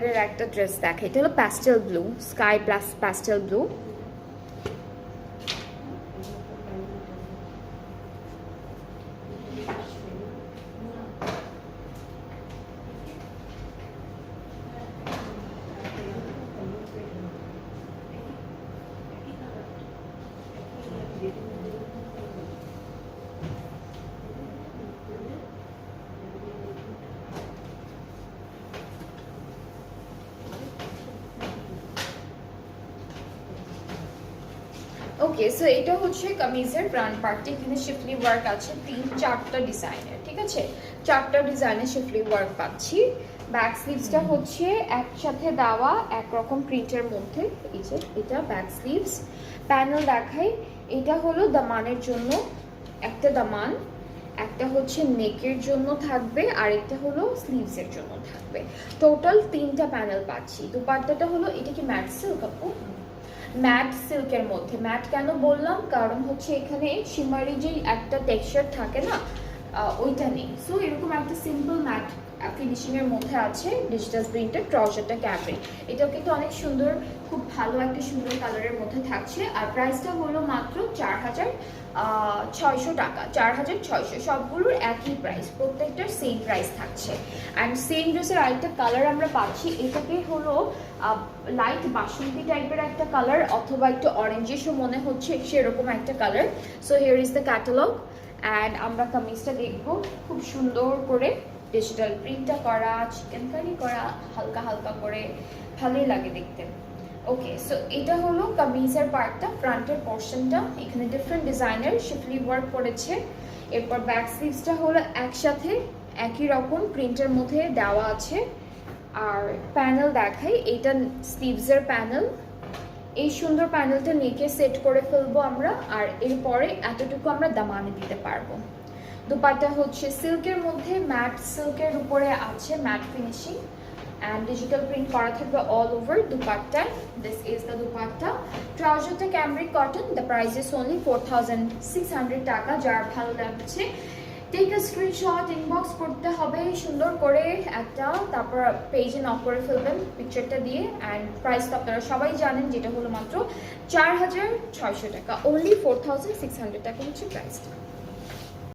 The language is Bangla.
এর একটা ড্রেস দেখে, এটা হলো pastel blue, sky plus pastel blue. Okay, so এটা হচ্ছে কামিজের ফ্রন্ট পার্টে। এখানে শিফলি ওয়ার্ক আছে 3-4টা ডিজাইনের, ঠিক আছে, 4টা ডিজাইনের শিফলি ওয়ার্ক পাচ্ছি। ব্যাক স্লিভসটা হচ্ছে একসাথে দেওয়া একরকম প্রিন্টের মধ্যে। এই যে এটা ব্যাক স্লিভস, প্যানেল দেখাই। এটা হলো দামানের জন্য একটা দামান, একটা হচ্ছে নেকের জন্য থাকবে, আর একটা হলো স্লিভসের জন্য থাকবে। টোটাল 3টা প্যানেল পাচ্ছি। দুপাট্টাটা হলো, এটা কি ম্যাট সিল্ক আপু? ম্যাট সিল্কের মধ্যে। ম্যাট কেন বললাম, কারণ হচ্ছে এখানে শিমারি যে একটা টেক্সচার থাকে না, ওইটা নেই। সো এরকম একটা সিম্পল ম্যাট ফিনিশিং এর মধ্যে আছে। ডিজিটাল প্রিন্টের ট্রাউজারটা ক্যাপরিক, এটাও কিন্তু অনেক সুন্দর, খুব ভালো একটা সুন্দর কালারের মধ্যে থাকছে। আর প্রাইসটা হলো মাত্র 4600 টাকা, 4600। সবগুলোর একই প্রাইস, প্রত্যেকটার সেম প্রাইস থাকছে। অ্যান্ড সেম ড্রেসের আরেকটা কালার আমরা পাচ্ছি, এটাকে হলো লাইট বাসন্তী টাইপের একটা কালার, অথবা একটু অরেঞ্জিশও মনে হচ্ছে, সেরকম একটা colour. So here is the catalogue. And আমরা কামিজটা দেখবো, খুব সুন্দর করে ডিজিটাল প্রিন্টটা করা, চিকেন কারি করা, হালকা হালকা করে, ভালোই লাগে দেখতে। ওকে, সো এটা হলো কামিজের পার্টটা, ফ্রন্টের পোর্শনটা। এখানে ডিফারেন্ট ডিজাইনের শিফলি ওয়ার্ক করেছে। এরপর ব্যাক স্লিভসটা হলো একসাথে একই রকম প্রিন্টের মধ্যে দেওয়া আছে। আর প্যানেল দেখাই, এইটা স্লিভসের প্যানেল। এই সুন্দর প্যানেলটা নেকে সেট করে ফেলবো আমরা, আর এরপরে এতটুকু আমরা দামানে দিতে পারবো। দুপাট্টা হচ্ছে সিল্কের মধ্যে, ম্যাট সিল্কের উপরে আছে matte finishing, and digital print করা থাকবে অল ওভার দুপাট্টায়। This is the dupatta. ট্রাউজারটা cambric cotton. The price is only 4600 taka. যার ভালো লাগছে টেক আ স্ক্রিনশট, ইনবক্স করতে হবে সুন্দর করে একটা, তারপর পেজে নক করে ফেলবেন পিকচারটা দিয়ে। অ্যান্ড প্রাইস তো আপনারা সবাই জানেন, যেটা হলো মাত্র 4600 টাকা। অনলি 4600 টাকা হচ্ছে প্রাইসটা।